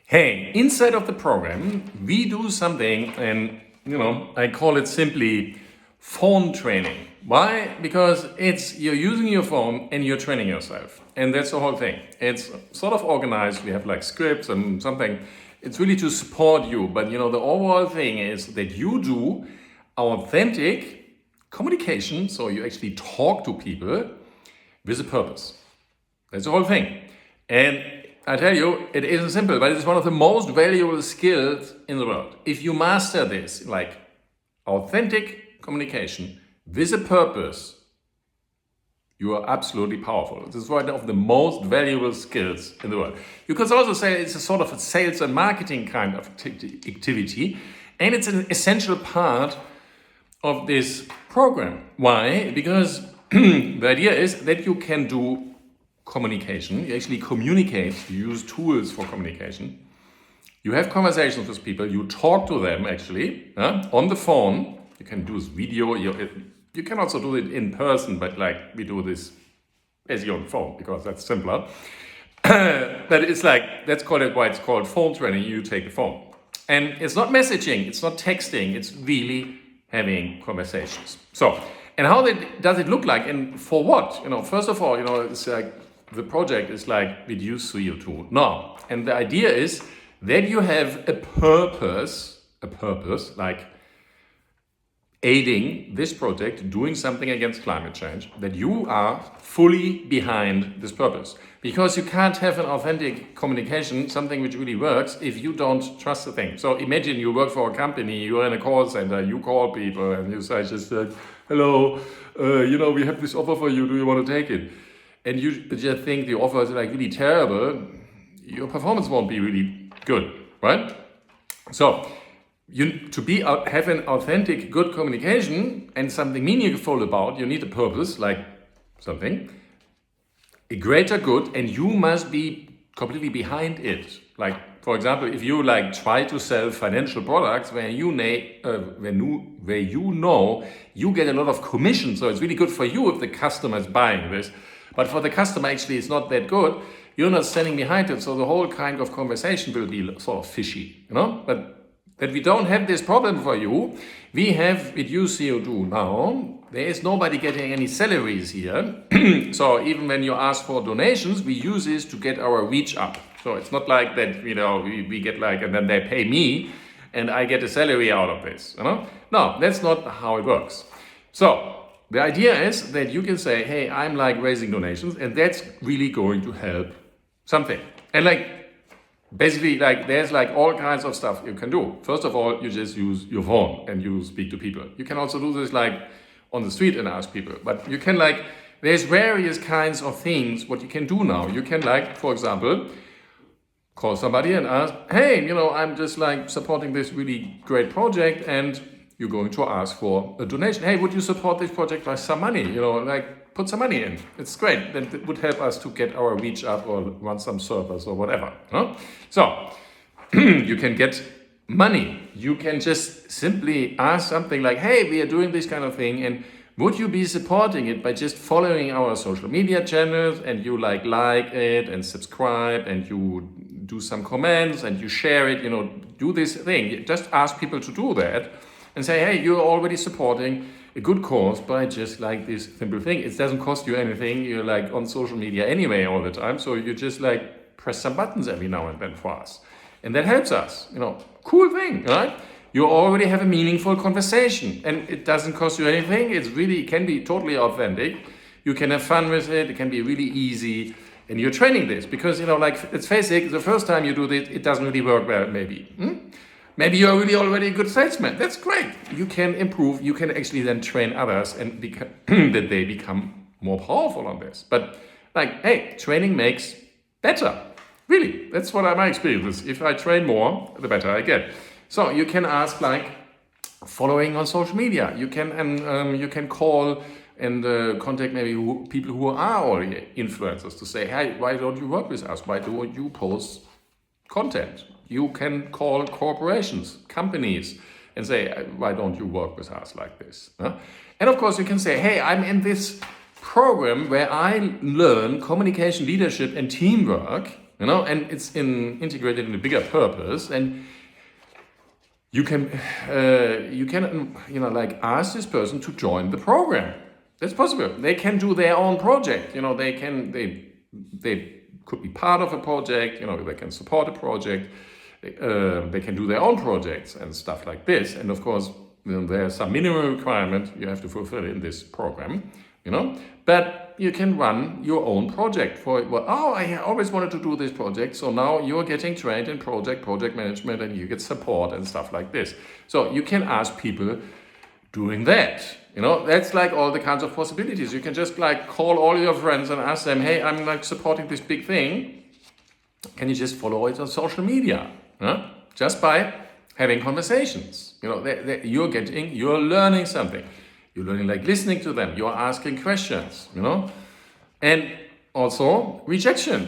Hey, inside of the program, we do something and, I call it simply phone training. Why? Because you're using your phone and you're training yourself. And that's the whole thing. It's sort of organized. We have like scripts and something. It's really to support you. But, the overall thing is that you do authentic communication. So you actually talk to people with a purpose. That's the whole thing. And I tell you, it isn't simple, but it's one of the most valuable skills in the world. If you master this, like authentic communication with a purpose, you are absolutely powerful. This is one of the most valuable skills in the world. You could also say it's a sort of a sales and marketing kind of activity, and it's an essential part of this program. Why? Because the idea is that you can do communication. You actually communicate. You use tools for communication. You have conversations with people. You talk to them actually on the phone. You can do this video. You can also do it in person, but like we do this basically on the phone because that's simpler. But it's like, that's called it why it's called phone training. You take the phone. And it's not messaging. It's not texting. It's really having conversations. So, and how does it look like and for what? First of all, it's like, the project is like reduce CO2. No. And the idea is that you have a purpose like aiding this project, doing something against climate change, that you are fully behind this purpose. Because you can't have an authentic communication, something which really works, if you don't trust the thing. So imagine you work for a company, you're in a call center, you call people and you say just hello, we have this offer for you, do you want to take it? And you just think the offer is like really terrible, your performance won't be really good, right? So have an authentic, good communication and something meaningful about, you need a purpose, like something, a greater good, and you must be completely behind it. Like, for example, if you like try to sell financial products where you get a lot of commission, so it's really good for you if the customer is buying this. But for the customer, actually, it's not that good. You're not standing behind it, so the whole kind of conversation will be sort of fishy, But that we don't have this problem for you, we have reduced CO2 now. There is nobody getting any salaries here. So even when you ask for donations, we use this to get our reach up. So it's not like that, we get like, and then they pay me and I get a salary out of this, No, that's not how it works. So the idea is that you can say, hey, I'm like raising donations, and that's really going to help something. And like, basically, like there's like all kinds of stuff you can do. First of all, you just use your phone and you speak to people. You can also do this like on the street and ask people. But you can like, there's various kinds of things what you can do now. You can like, for example, call somebody and ask, hey, I'm just like supporting this really great project and you're going to ask for a donation. Hey, would you support this project by some money? Like put some money in. It's great. Then it would help us to get our reach up or run some servers or whatever. So you can get money. You can just simply ask something like, hey, we are doing this kind of thing, and would you be supporting it by just following our social media channels and you like it and subscribe and you do some comments and you share it, do this thing. Just ask people to do that. And say, hey, you're already supporting a good cause by just like this simple thing. It doesn't cost you anything. You're like on social media anyway all the time. So you just like press some buttons every now and then for us. And that helps us, cool thing, right? You already have a meaningful conversation and it doesn't cost you anything. It can be totally authentic. You can have fun with it. It can be really easy. And you're training this because, like, let's face it, the first time you do this, it doesn't really work well, maybe. Maybe you're really already a good salesman. That's great. You can improve. You can actually then train others and that they become more powerful on this. But like, hey, training makes better. Really, that's what my experience is. If I train more, the better I get. So you can ask like following on social media. You can call and contact maybe people who are already influencers to say, hey, why don't you work with us? Why don't you post content? You can call corporations, companies, and say, why don't you work with us like this? And of course, you can say, hey, I'm in this program where I learn communication, leadership, and teamwork. and it's integrated in a bigger purpose. And you can like ask this person to join the program. That's possible. They can do their own project. They could be part of a project. They can support a project. They can do their own projects and stuff like this. And of course, there's some minimum requirement you have to fulfill in this program. But you can run your own project I always wanted to do this project, so now you're getting trained in project management, and you get support and stuff like this. So you can ask people doing that. That's like all the kinds of possibilities. You can just like call all your friends and ask them, hey, I'm like supporting this big thing. Can you just follow it on social media? Just by having conversations. You're learning something. You're learning like listening to them. You're asking questions, And also rejection.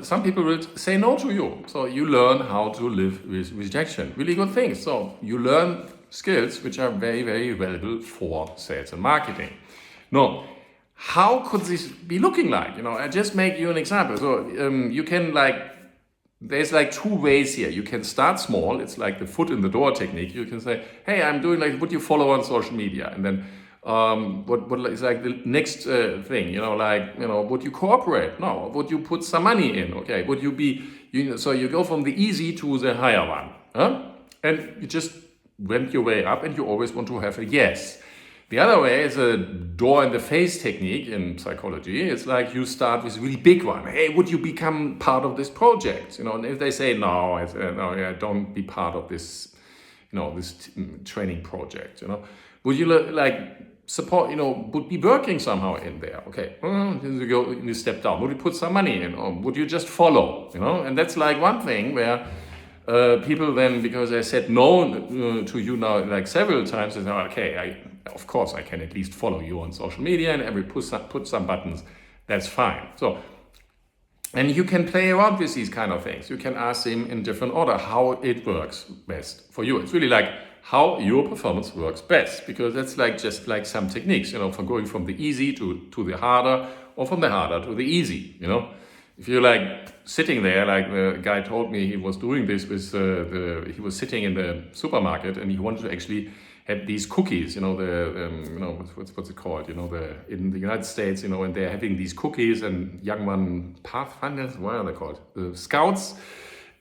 Some people will say no to you. So you learn how to live with rejection. Really good things. So you learn skills which are very, very valuable for sales and marketing. Now, how could this be looking like? I just make you an example. So you can there's like two ways here. You can start small. It's like the foot in the door technique. You can say, hey, I'm doing like what you follow on social media. And then what is like the next thing, would you cooperate? No. Would you put some money in? Okay. Would you be, so you go from the easy to the higher one. And you just went your way up, and you always want to have a yes. The other way is a door in the face technique in psychology. It's like you start with a really big one. Hey, would you become part of this project? And if they say no, don't be part of this, this training project. Would you support? Would be working somehow in there? Okay, you step down. Would you put some money in, or would you just follow? And that's like one thing where people then, because I said no to you now like several times, they say, okay, of course I can at least follow you on social media and put some buttons. That's fine. So, and you can play around with these kind of things. You can ask them in different order how it works best for you. It's really like how your performance works best, because that's like just like some techniques, for going from the easy to the harder, or from the harder to the easy, If you're like sitting there, like the guy told me he was doing this with he was sitting in the supermarket, and he wanted to actually have these cookies, what's it called, in the United States, and they're having these cookies, and young one pathfinders, what are they called? The scouts.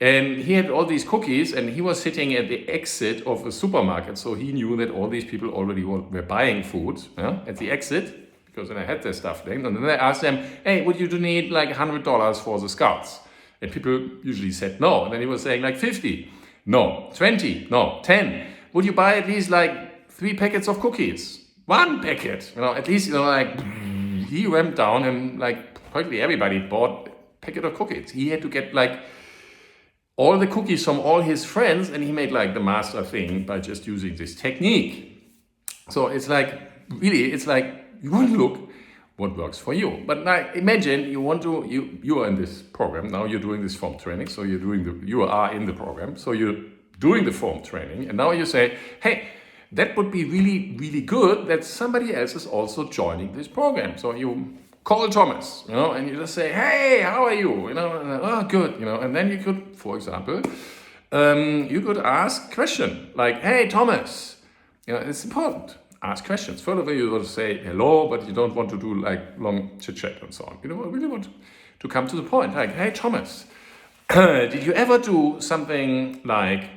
And he had all these cookies, and he was sitting at the exit of a supermarket, so he knew that all these people already were buying food at the exit, because then I had their stuff there. And then I asked them, hey, would you need like $100 for the scouts? And people usually said no. And then he was saying like 50, no, 20, no, 10. Would you buy at least like 3 packets of cookies? 1 packet, at least, he went down, and like practically everybody bought a packet of cookies. He had to get like all the cookies from all his friends, and he made like the master thing by just using this technique. So it's like, really, it's like, you want to look what works for you. But now imagine you are in this program. Now you're doing this form training. So you are in the program. So you're doing the form training. And now you say, hey, that would be really, really good that somebody else is also joining this program. So you call Thomas, and you just say, hey, how are you? Oh, good, and then you could, for example, you could ask a question like, hey, Thomas, it's important. Ask questions. Further, you want to say hello, but you don't want to do like long chit chat and so on. You really want to come to the point. Like, hey, Thomas, did you ever do something like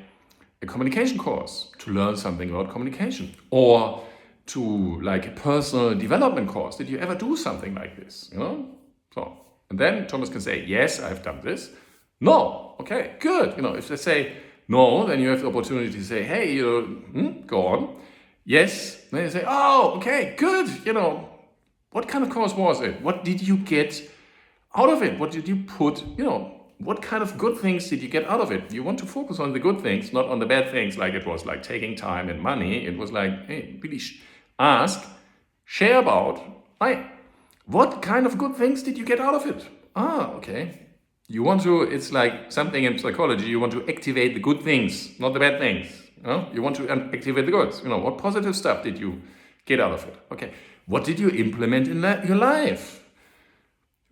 a communication course to learn something about communication, or to like a personal development course? Did you ever do something like this? So, and then Thomas can say, yes, I've done this. No, okay, good. If they say no, then you have the opportunity to say, hey, go on. Yes. Then you say, oh, okay, good. What kind of course was it? What did you get out of it? What did you put, what kind of good things did you get out of it? You want to focus on the good things, not on the bad things, like it was like taking time and money. It was like, hey, really share about, what kind of good things did you get out of it? Okay. It's like something in psychology, you want to activate the good things, not the bad things. You want to activate the goods. What positive stuff did you get out of it? Okay. What did you implement in your life?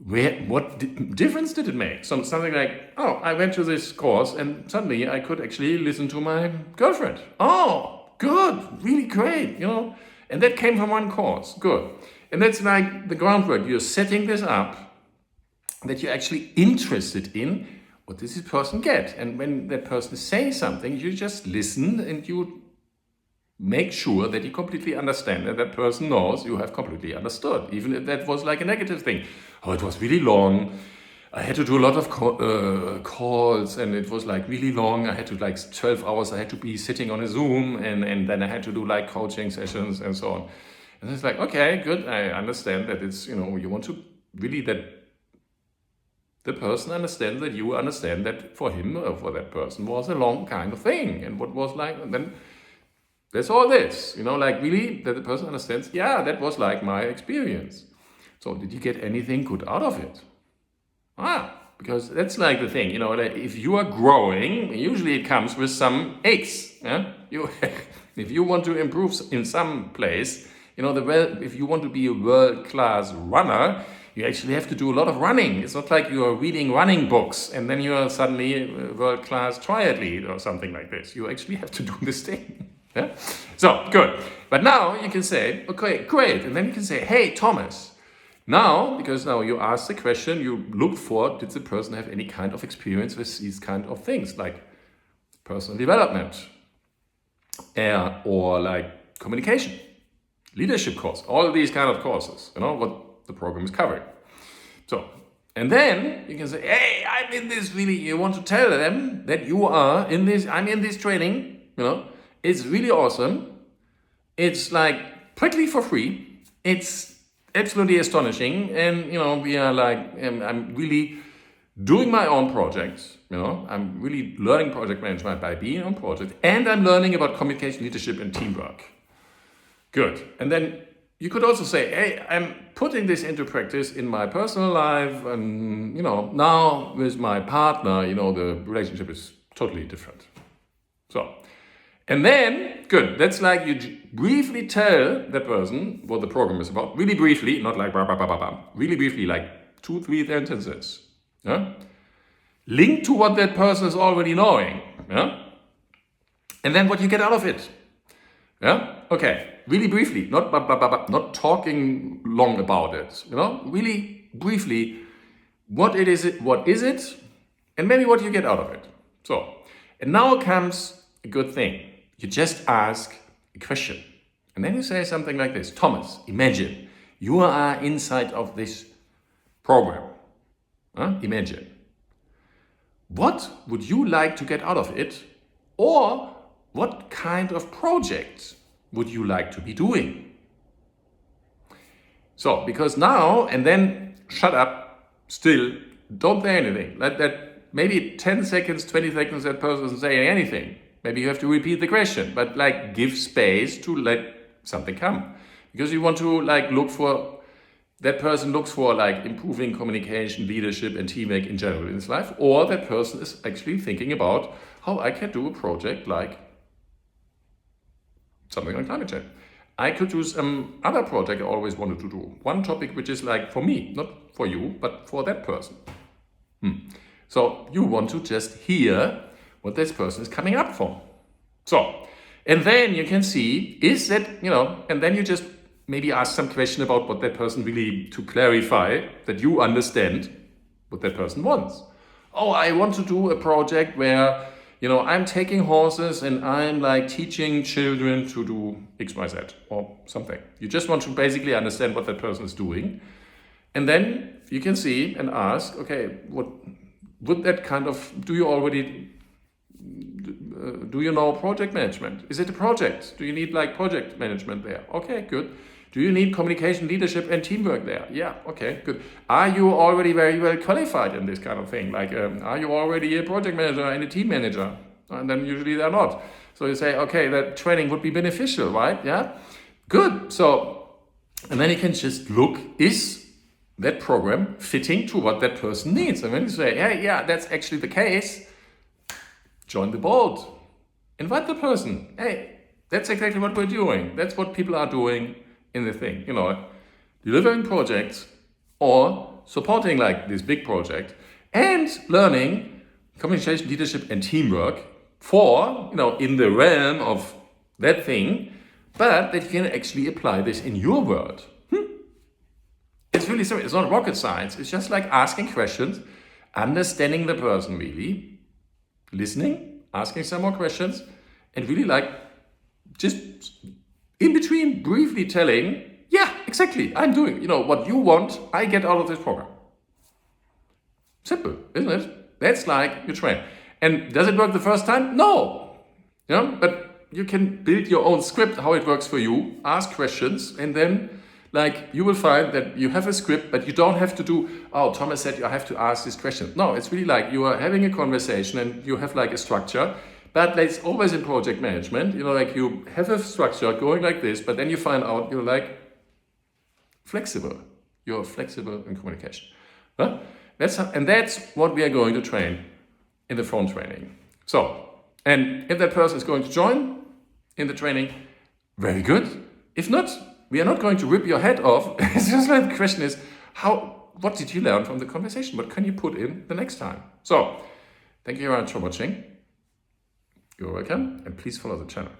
what difference did it make? Something like, oh, I went to this course and suddenly I could actually listen to my girlfriend. Oh, good, really great, And that came from one course, good. And that's like the groundwork. You're setting this up that you're actually interested in what does this person get. And when that person says something, you just listen and you make sure that you completely understand and that person knows you have completely understood, even if that was like a negative thing. Oh, it was really long. I had to do a lot of calls and it was like really long. I had to like 12 hours. I had to be sitting on a Zoom and then I had to do like coaching sessions and so on. And it's like, okay, good. I understand that it's, you want to really that the person understands that you understand that for him or for that person was a long kind of thing. And what was like, and then that's all this, like really that the person understands, yeah, that was like my experience. So did you get anything good out of it? Because that's like the thing, like if you are growing, usually it comes with some aches. Yeah? If you want to improve in some place, if you want to be a world-class runner, you actually have to do a lot of running. It's not like you are reading running books and then you are suddenly a world-class triathlete or something like this. You actually have to do this thing. Yeah? So, good. But now you can say, okay, great. And then you can say, hey, Thomas, because now you asked the question, you looked for, did the person have any kind of experience with these kind of things like personal development or like communication, leadership course, all these kind of courses, what the program is covering. So, and then you can say, hey, I'm in this really, you want to tell them that you are in this, I'm in this training, it's really awesome. It's like practically for free. It's absolutely astonishing. And, we are like, I'm really doing my own projects. I'm really learning project management by being on project. And I'm learning about communication, leadership, and teamwork. Good. And then you could also say, hey, I'm putting this into practice in my personal life. And, now with my partner, the relationship is totally different. So, and then, good, that's like you briefly tell the person what the program is about. Really briefly, not like blah, blah, blah, blah, blah. Really briefly, like 2-3 sentences. Yeah? Link to what that person is already knowing. Yeah? And then what you get out of it. Yeah? Okay, really briefly, not blah, blah, blah, blah, not talking long about it. Really briefly, what is it, and maybe what you get out of it. So, and now comes a good thing. You just ask a question. And then you say something like this. Thomas, imagine you are inside of this program. Imagine. What would you like to get out of it? Or what kind of project would you like to be doing? So, because now, and then shut up, still, don't say anything. Let that maybe 10 seconds, 20 seconds, that person isn't saying anything. Maybe you have to repeat the question, but like give space to let something come. Because you want to like that person looks for like improving communication, leadership and teamwork in general in his life, or that person is actually thinking about how I can do a project like something like climate change. I could do some other project I always wanted to do. One topic which is like for me, not for you, but for that person. So you want to just hear what this person is coming up for. So, and then you can see, is that, and then you just maybe ask some question about what that person really, to clarify that you understand what that person wants. Oh, I want to do a project where, I'm taking horses and I'm like teaching children to do X, Y, Z or something. You just want to basically understand what that person is doing. And then you can see and ask, okay, what would that kind of, do you know project management? Is it a project? Do you need like project management there? Okay, good. Do you need communication, leadership, and teamwork there? Yeah, okay, good. Are you already very well qualified in this kind of thing? Like, are you already a project manager and a team manager? And then usually they're not. So you say, okay, that training would be beneficial, right? Yeah, good. So, and then you can just look, is that program fitting to what that person needs? And when you say, hey, yeah, that's actually the case, join the board. Invite the person. Hey, that's exactly what we're doing. That's what people are doing in the thing, delivering projects or supporting like this big project and learning communication, leadership, and teamwork for, in the realm of that thing, but that you can actually apply this in your world. It's really simple. It's not rocket science. It's just like asking questions, understanding the person really, listening, asking some more questions, and really like just in between briefly telling, yeah, exactly, I'm doing, what you want, I get out of this program. Simple, isn't it? That's like you train. And does it work the first time? No. But you can build your own script, how it works for you, ask questions, and then like you will find that you have a script, but you don't have to do, Thomas said you have to ask this question. No, it's really like you are having a conversation and you have like a structure, but it's always in project management, like you have a structure going like this, but then you find out you're like flexible. You're flexible in communication. Huh? That's what we are going to train in the phone training. So, and if that person is going to join in the training, very good. If not, we are not going to rip your head off. It's just like the question is, what did you learn from the conversation? What can you put in the next time? So, thank you very much for watching. You're welcome, and please follow the channel.